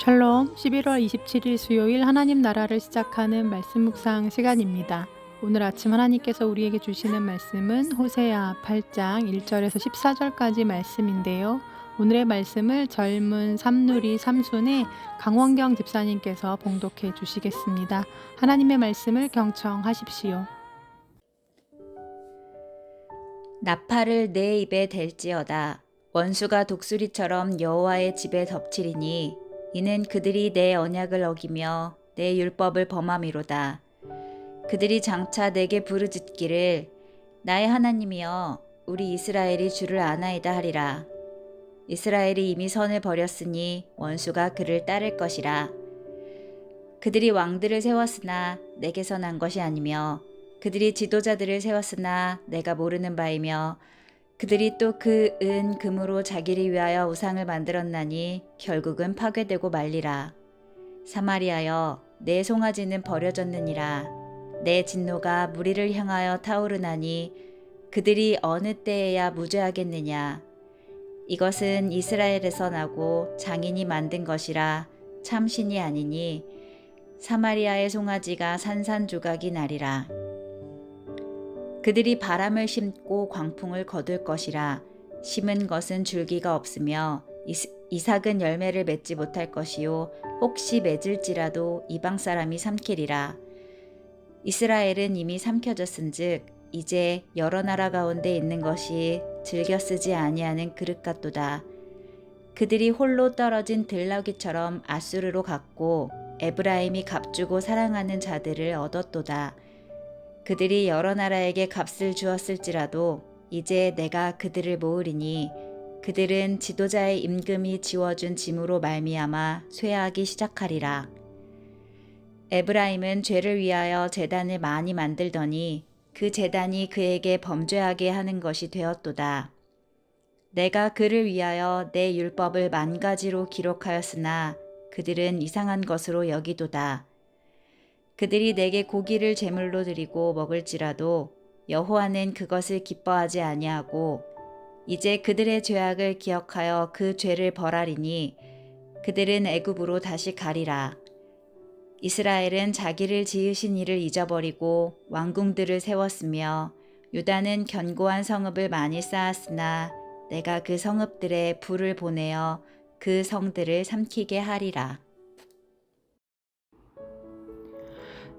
샬롬, 11월 27일 수요일 하나님 나라를 시작하는 말씀 묵상 시간입니다. 오늘 아침 하나님께서 우리에게 주시는 말씀은 호세아 8장 1절에서 14절까지 말씀인데요. 오늘의 말씀을 젊은 삼누리 삼순의 강원경 집사님께서 봉독해 주시겠습니다. 하나님의 말씀을 경청하십시오. 나팔을 내 입에 댈지어다. 원수가 독수리처럼 여호와의 집에 덮치리니 이는 그들이 내 언약을 어기며 내 율법을 범함이로다. 그들이 장차 내게 부르짖기를 나의 하나님이여 우리 이스라엘이 주를 아나이다 하리라. 이스라엘이 이미 선을 버렸으니 원수가 그를 따를 것이라. 그들이 왕들을 세웠으나 내게서 난 것이 아니며 그들이 지도자들을 세웠으나 내가 모르는 바이며 그들이 또 그 은 금으로 자기를 위하여 우상을 만들었나니 결국은 파괴되고 말리라. 사마리아여 내 송아지는 버려졌느니라. 내 진노가 무리를 향하여 타오르나니 그들이 어느 때에야 무죄하겠느냐. 이것은 이스라엘에서 나고 장인이 만든 것이라 참신이 아니니 사마리아의 송아지가 산산조각이 나리라. 그들이 바람을 심고 광풍을 거둘 것이라. 심은 것은 줄기가 없으며 이삭은 열매를 맺지 못할 것이요 혹시 맺을지라도 이방 사람이 삼키리라. 이스라엘은 이미 삼켜졌은즉 이제 여러 나라 가운데 있는 것이 즐겨 쓰지 아니하는 그릇 같도다. 그들이 홀로 떨어진 들나귀처럼 아수르로 갔고 에브라임이 값주고 사랑하는 자들을 얻었도다. 그들이 여러 나라에게 값을 주었을지라도 이제 내가 그들을 모으리니 그들은 지도자의 임금이 지워준 짐으로 말미암아 쇠하기 시작하리라. 에브라임은 죄를 위하여 제단을 많이 만들더니 그 제단이 그에게 범죄하게 하는 것이 되었도다. 내가 그를 위하여 내 율법을 만 가지로 기록하였으나 그들은 이상한 것으로 여기도다. 그들이 내게 고기를 제물로 드리고 먹을지라도 여호와는 그것을 기뻐하지 아니하고 이제 그들의 죄악을 기억하여 그 죄를 벌하리니 그들은 애굽으로 다시 가리라. 이스라엘은 자기를 지으신 이를 잊어버리고 왕궁들을 세웠으며 유다는 견고한 성읍을 많이 쌓았으나 내가 그 성읍들에 불을 보내어 그 성들을 삼키게 하리라.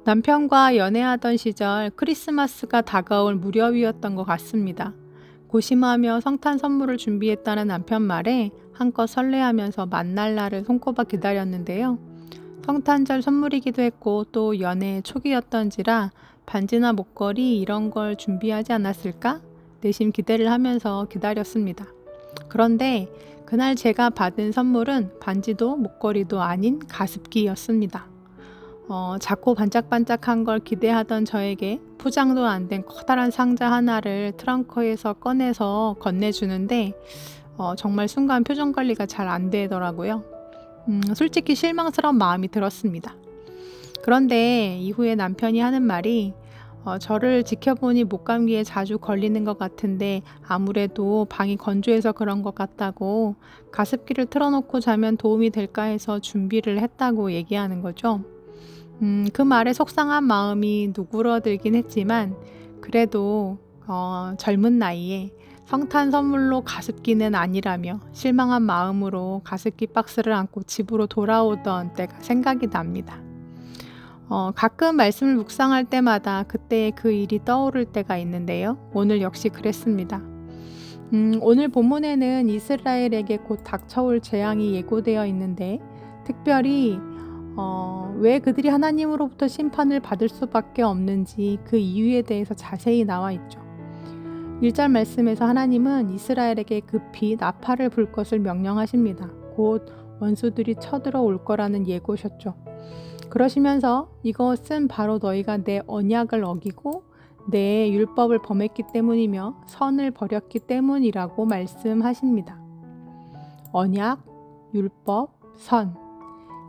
남편과 연애하던 시절 크리스마스가 다가올 무렵이었던 것 같습니다. 고심하며 성탄 선물을 준비했다는 남편 말에 한껏 설레하면서 만날 날을 손꼽아 기다렸는데요. 성탄절 선물이기도 했고 또 연애 초기였던지라 반지나 목걸이 이런 걸 준비하지 않았을까? 내심 기대를 하면서 기다렸습니다. 그런데 그날 제가 받은 선물은 반지도 목걸이도 아닌 가습기였습니다. 작고 반짝반짝한 걸 기대하던 저에게 포장도 안 된 커다란 상자 하나를 트렁크에서 꺼내서 건네주는데 정말 순간 표정 관리가 잘 안 되더라고요. 솔직히 실망스러운 마음이 들었습니다. 그런데 이후에 남편이 하는 말이 저를 지켜보니 목감기에 자주 걸리는 것 같은데 아무래도 방이 건조해서 그런 것 같다고 가습기를 틀어놓고 자면 도움이 될까 해서 준비를 했다고 얘기하는 거죠. 그 말에 속상한 마음이 누그러들긴 했지만 그래도 젊은 나이에 성탄 선물로 가습기는 아니라며 실망한 마음으로 가습기 박스를 안고 집으로 돌아오던 때가 생각이 납니다. 가끔 말씀을 묵상할 때마다 그때의 그 일이 떠오를 때가 있는데요. 오늘 역시 그랬습니다. 오늘 본문에는 이스라엘에게 곧 닥쳐올 재앙이 예고되어 있는데 특별히 왜 그들이 하나님으로부터 심판을 받을 수밖에 없는지 그 이유에 대해서 자세히 나와 있죠. 1절 말씀에서 하나님은 이스라엘에게 급히 나팔을 불 것을 명령하십니다. 곧 원수들이 쳐들어올 거라는 예고셨죠. 그러시면서 이것은 바로 너희가 내 언약을 어기고 내 율법을 범했기 때문이며 선을 버렸기 때문이라고 말씀하십니다. 언약, 율법, 선.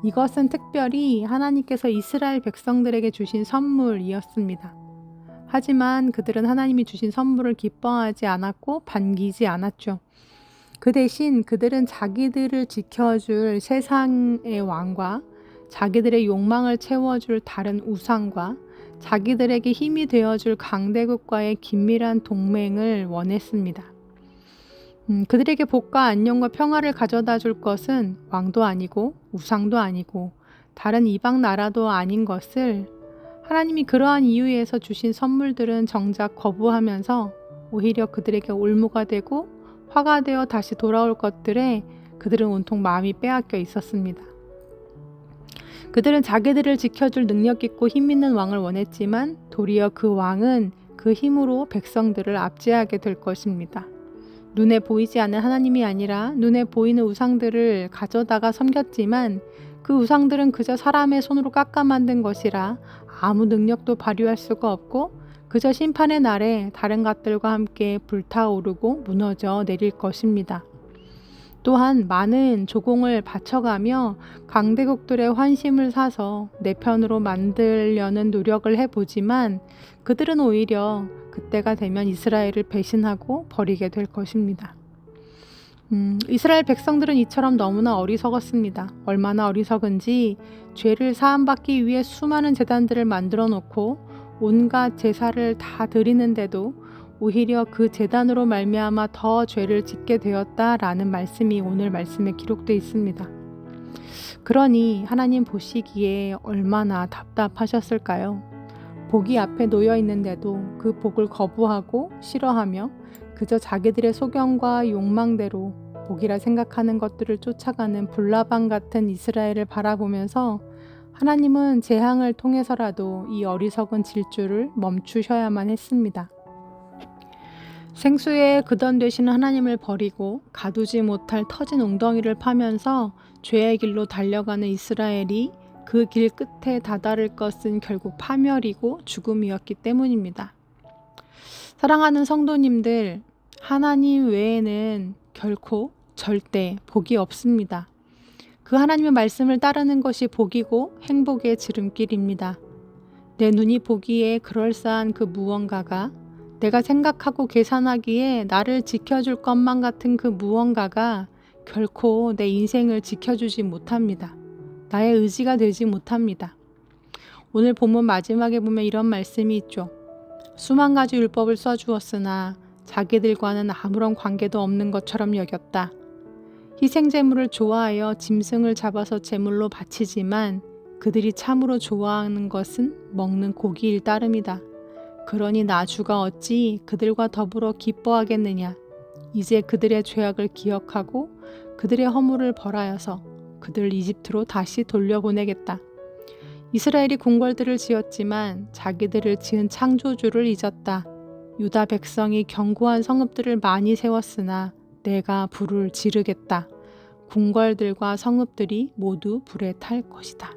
이것은 특별히 하나님께서 이스라엘 백성들에게 주신 선물이었습니다. 하지만 그들은 하나님이 주신 선물을 기뻐하지 않았고 반기지 않았죠. 그 대신 그들은 자기들을 지켜줄 세상의 왕과 자기들의 욕망을 채워줄 다른 우상과 자기들에게 힘이 되어줄 강대국과의 긴밀한 동맹을 원했습니다. 그들에게 복과 안녕과 평화를 가져다 줄 것은 왕도 아니고 우상도 아니고 다른 이방 나라도 아닌 것을 하나님이 그러한 이유에서 주신 선물들은 정작 거부하면서 오히려 그들에게 올무가 되고 화가 되어 다시 돌아올 것들에 그들은 온통 마음이 빼앗겨 있었습니다. 그들은 자기들을 지켜줄 능력 있고 힘 있는 왕을 원했지만 도리어 그 왕은 그 힘으로 백성들을 압제하게 될 것입니다. 눈에 보이지 않는 하나님이 아니라 눈에 보이는 우상들을 가져다가 섬겼지만 그 우상들은 그저 사람의 손으로 깎아 만든 것이라 아무 능력도 발휘할 수가 없고 그저 심판의 날에 다른 것들과 함께 불타오르고 무너져 내릴 것입니다. 또한 많은 조공을 바쳐가며 강대국들의 환심을 사서 내 편으로 만들려는 노력을 해보지만 그들은 오히려 그때가 되면 이스라엘을 배신하고 버리게 될 것입니다. 이스라엘 백성들은 이처럼 너무나 어리석었습니다. 얼마나 어리석은지 죄를 사함받기 위해 수많은 제단들을 만들어 놓고 온갖 제사를 다 드리는데도 오히려 그 제단으로 말미암아 더 죄를 짓게 되었다라는 말씀이 오늘 말씀에 기록되어 있습니다. 그러니 하나님 보시기에 얼마나 답답하셨을까요? 복이 앞에 놓여 있는데도 그 복을 거부하고 싫어하며 그저 자기들의 소견과 욕망대로 복이라 생각하는 것들을 쫓아가는 불나방 같은 이스라엘을 바라보면서 하나님은 재앙을 통해서라도 이 어리석은 질주를 멈추셔야만 했습니다. 생수에 그던 되시는 하나님을 버리고 가두지 못할 터진 웅덩이를 파면서 죄의 길로 달려가는 이스라엘이 그 길 끝에 다다를 것은 결국 파멸이고 죽음이었기 때문입니다. 사랑하는 성도님들, 하나님 외에는 결코 절대 복이 없습니다. 그 하나님의 말씀을 따르는 것이 복이고 행복의 지름길입니다. 내 눈이 보기에 그럴싸한 그 무언가가 내가 생각하고 계산하기에 나를 지켜줄 것만 같은 그 무언가가 결코 내 인생을 지켜주지 못합니다. 나의 의지가 되지 못합니다. 오늘 본문 마지막에 보면 이런 말씀이 있죠. 수만 가지 율법을 써주었으나 자기들과는 아무런 관계도 없는 것처럼 여겼다. 희생제물을 좋아하여 짐승을 잡아서 제물로 바치지만 그들이 참으로 좋아하는 것은 먹는 고기일 따름이다. 그러니 나 주가 어찌 그들과 더불어 기뻐하겠느냐. 이제 그들의 죄악을 기억하고 그들의 허물을 벌하여서 그들을 이집트로 다시 돌려보내겠다. 이스라엘이 궁궐들을 지었지만 자기들을 지은 창조주를 잊었다. 유다 백성이 견고한 성읍들을 많이 세웠으나 내가 불을 지르겠다. 궁궐들과 성읍들이 모두 불에 탈 것이다.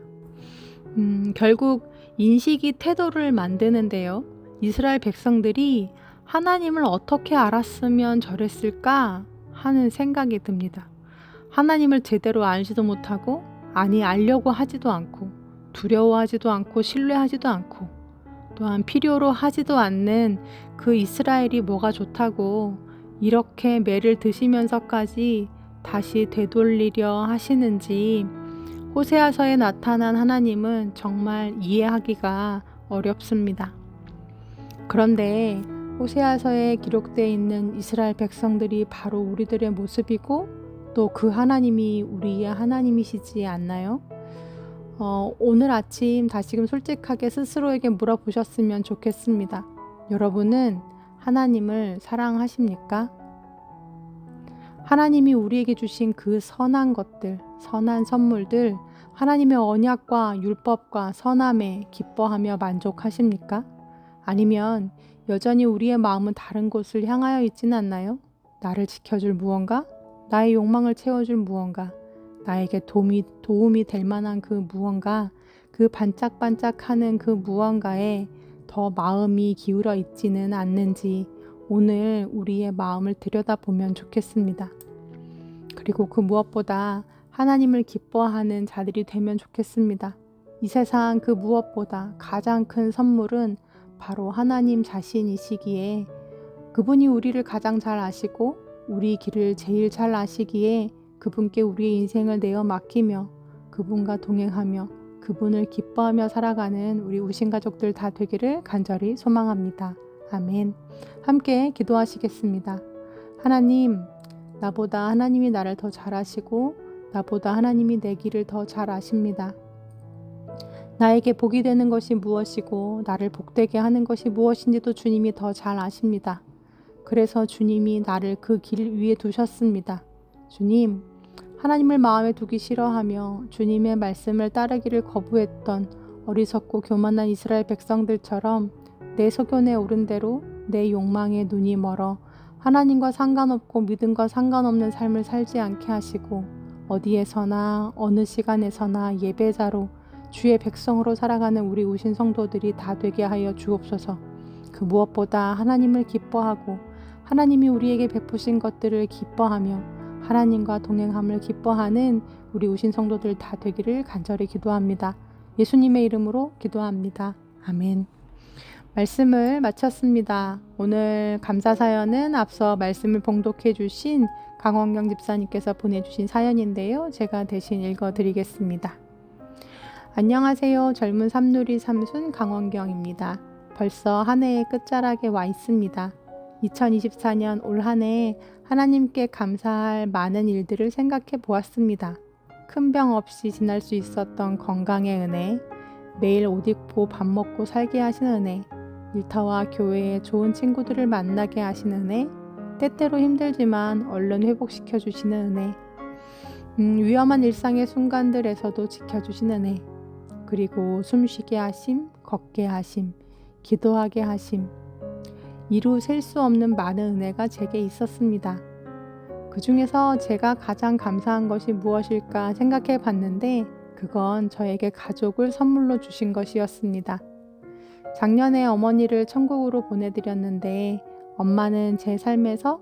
결국 인식이 태도를 만드는데요. 이스라엘 백성들이 하나님을 어떻게 알았으면 저랬을까 하는 생각이 듭니다. 하나님을 제대로 알지도 못하고 알려고 하지도 않고 두려워하지도 않고 신뢰하지도 않고 또한 필요로 하지도 않는 그 이스라엘이 뭐가 좋다고 이렇게 매를 드시면서까지 다시 되돌리려 하시는지 호세아서에 나타난 하나님은 정말 이해하기가 어렵습니다. 그런데 호세아서에 기록되어 있는 이스라엘 백성들이 바로 우리들의 모습이고 또 그 하나님이 우리의 하나님이시지 않나요? 오늘 아침 다시금 솔직하게 스스로에게 물어보셨으면 좋겠습니다. 여러분은 하나님을 사랑하십니까? 하나님이 우리에게 주신 그 선한 것들, 선한 선물들, 하나님의 언약과 율법과 선함에 기뻐하며 만족하십니까? 아니면 여전히 우리의 마음은 다른 곳을 향하여 있지는 않나요? 나를 지켜줄 무언가? 나의 욕망을 채워줄 무언가? 나에게 도움이 될 만한 그 무언가? 그 반짝반짝하는 그 무언가에 더 마음이 기울어 있지는 않는지 오늘 우리의 마음을 들여다보면 좋겠습니다. 그리고 그 무엇보다 하나님을 기뻐하는 자들이 되면 좋겠습니다. 이 세상 그 무엇보다 가장 큰 선물은 바로 하나님 자신이시기에 그분이 우리를 가장 잘 아시고 우리 길을 제일 잘 아시기에 그분께 우리의 인생을 내어 맡기며 그분과 동행하며 그분을 기뻐하며 살아가는 우리 우신 가족들 다 되기를 간절히 소망합니다. 아멘. 함께 기도하시겠습니다. 하나님, 나보다 하나님이 나를 더 잘 아시고 나보다 하나님이 내 길을 더 잘 아십니다. 나에게 복이 되는 것이 무엇이고 나를 복되게 하는 것이 무엇인지도 주님이 더 잘 아십니다. 그래서 주님이 나를 그 길 위에 두셨습니다. 주님, 하나님을 마음에 두기 싫어하며 주님의 말씀을 따르기를 거부했던 어리석고 교만한 이스라엘 백성들처럼 내 소견에 오른 대로 내 욕망에 눈이 멀어 하나님과 상관없고 믿음과 상관없는 삶을 살지 않게 하시고 어디에서나 어느 시간에서나 예배자로 주의 백성으로 살아가는 우리 우신 성도들이 다 되게 하여 주옵소서. 그 무엇보다 하나님을 기뻐하고 하나님이 우리에게 베푸신 것들을 기뻐하며 하나님과 동행함을 기뻐하는 우리 우신 성도들 다 되기를 간절히 기도합니다. 예수님의 이름으로 기도합니다. 아멘. 말씀을 마쳤습니다. 오늘 감사 사연은 앞서 말씀을 봉독해 주신 강원경 집사님께서 보내주신 사연인데요. 제가 대신 읽어드리겠습니다. 안녕하세요. 젊은 삼누리 삼순 강원경입니다. 벌써 한 해의 끝자락에 와 있습니다. 2024년 올 한 해 하나님께 감사할 많은 일들을 생각해 보았습니다. 큰 병 없이 지날 수 있었던 건강의 은혜, 매일 옷 입고 밥 먹고 살게 하신 은혜, 일터와 교회에 좋은 친구들을 만나게 하시는 은혜, 때때로 힘들지만 얼른 회복시켜 주시는 은혜, 위험한 일상의 순간들에서도 지켜주시는 은혜, 그리고 숨쉬게 하심, 걷게 하심, 기도하게 하심, 이루 셀 수 없는 많은 은혜가 제게 있었습니다. 그 중에서 제가 가장 감사한 것이 무엇일까 생각해 봤는데 그건 저에게 가족을 선물로 주신 것이었습니다. 작년에 어머니를 천국으로 보내드렸는데 엄마는 제 삶에서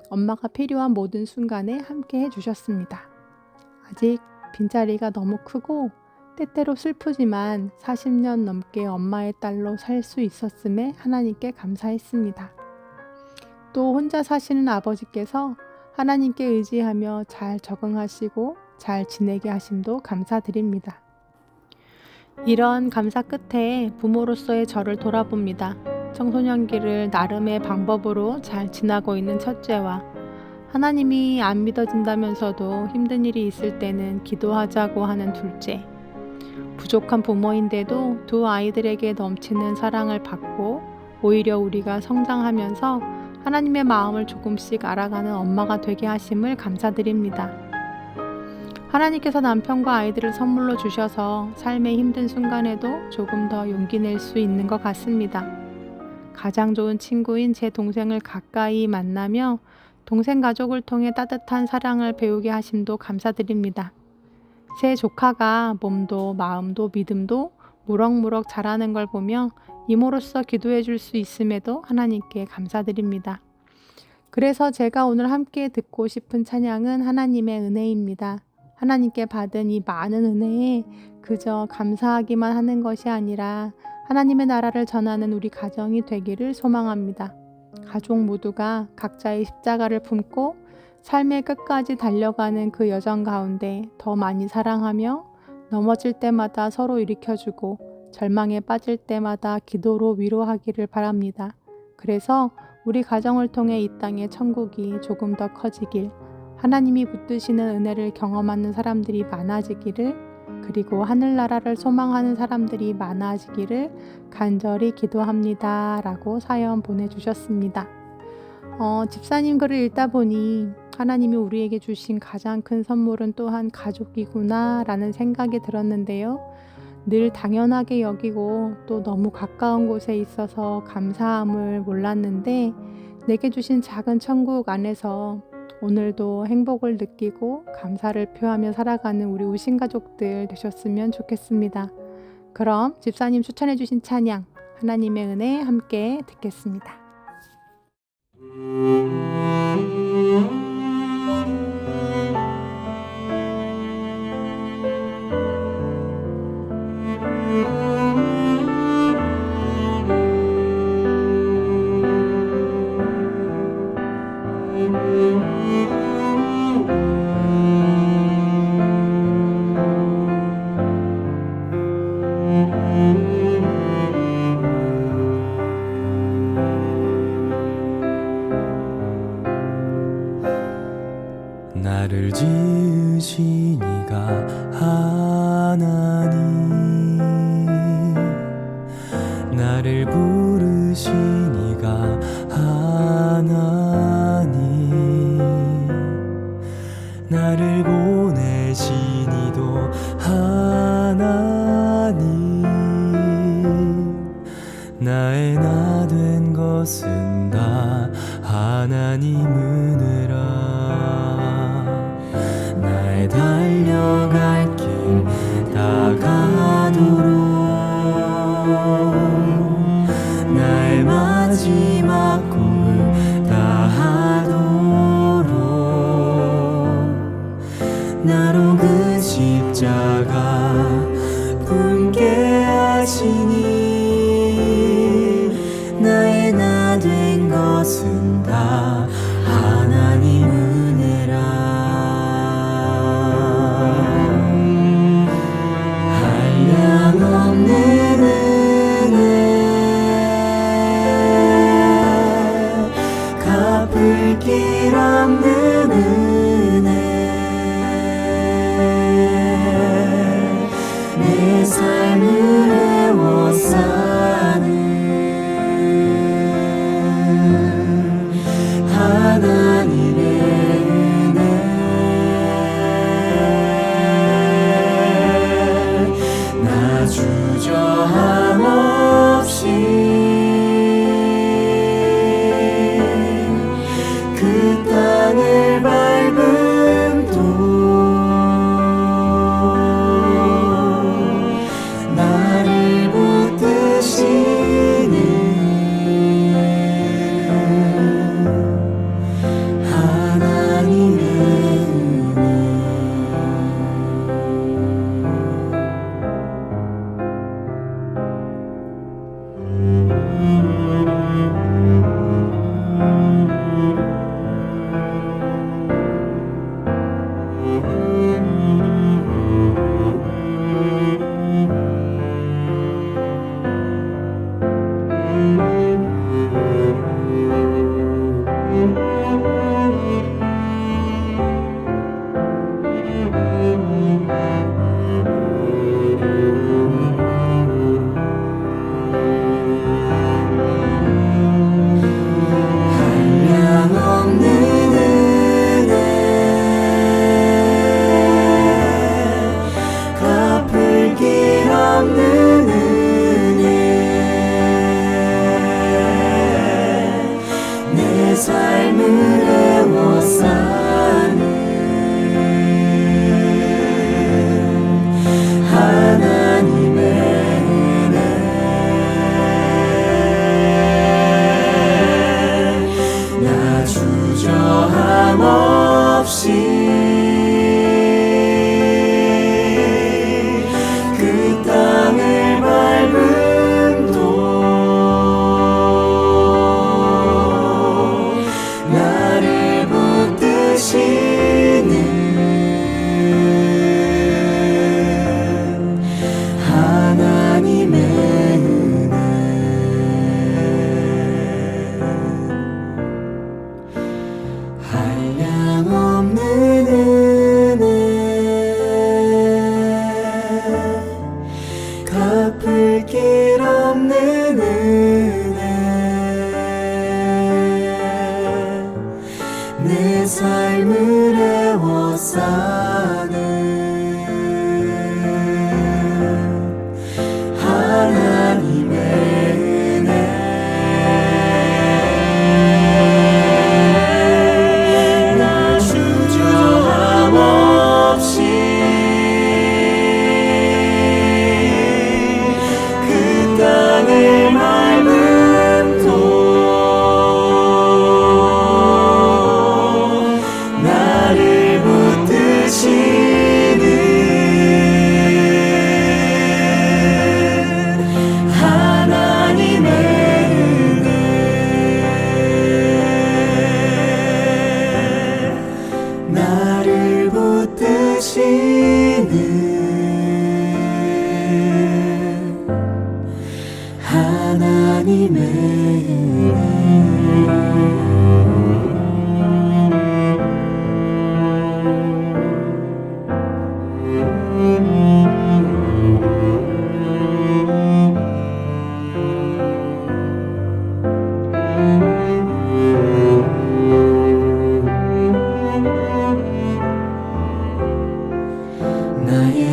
엄마가 필요한 모든 순간에 함께 해주셨습니다. 아직 빈자리가 너무 크고 때때로 슬프지만 40년 넘게 엄마의 딸로 살 수 있었음에 하나님께 감사했습니다. 또 혼자 사시는 아버지께서 하나님께 의지하며 잘 적응하시고 잘 지내게 하심도 감사드립니다. 이런 감사 끝에 부모로서의 저를 돌아봅니다. 청소년기를 나름의 방법으로 잘 지나고 있는 첫째와 하나님이 안 믿어진다면서도 힘든 일이 있을 때는 기도하자고 하는 둘째, 부족한 부모인데도 두 아이들에게 넘치는 사랑을 받고 오히려 우리가 성장하면서 하나님의 마음을 조금씩 알아가는 엄마가 되게 하심을 감사드립니다. 하나님께서 남편과 아이들을 선물로 주셔서 삶의 힘든 순간에도 조금 더 용기 낼 수 있는 것 같습니다. 가장 좋은 친구인 제 동생을 가까이 만나며 동생 가족을 통해 따뜻한 사랑을 배우게 하심도 감사드립니다. 제 조카가 몸도 마음도 믿음도 무럭무럭 자라는 걸 보며 이모로서 기도해 줄 수 있음에도 하나님께 감사드립니다. 그래서 제가 오늘 함께 듣고 싶은 찬양은 하나님의 은혜입니다. 하나님께 받은 이 많은 은혜에 그저 감사하기만 하는 것이 아니라 하나님의 나라를 전하는 우리 가정이 되기를 소망합니다. 가족 모두가 각자의 십자가를 품고 삶의 끝까지 달려가는 그 여정 가운데 더 많이 사랑하며 넘어질 때마다 서로 일으켜주고 절망에 빠질 때마다 기도로 위로하기를 바랍니다. 그래서 우리 가정을 통해 이 땅의 천국이 조금 더 커지길, 하나님이 붙드시는 은혜를 경험하는 사람들이 많아지기를, 그리고 하늘나라를 소망하는 사람들이 많아지기를 간절히 기도합니다. 라고 사연 보내주셨습니다. 집사님 글을 읽다 보니 하나님이 우리에게 주신 가장 큰 선물은 또한 가족이구나 라는 생각이 들었는데요. 늘 당연하게 여기고 또 너무 가까운 곳에 있어서 감사함을 몰랐는데 내게 주신 작은 천국 안에서 오늘도 행복을 느끼고 감사를 표하며 살아가는 우리 우신 가족들 되셨으면 좋겠습니다. 그럼 집사님 추천해 주신 찬양 하나님의 은혜 함께 듣겠습니다. 하나님, 나를 부르시니가 하나님, 나를 보내시니도 하나님, 나의 나 된 것은 다 하나님 은혜라. 나의 달려갈 길 다가도록, 나의 마지막 꿈을 다하도록, 나로 그 십자가 나의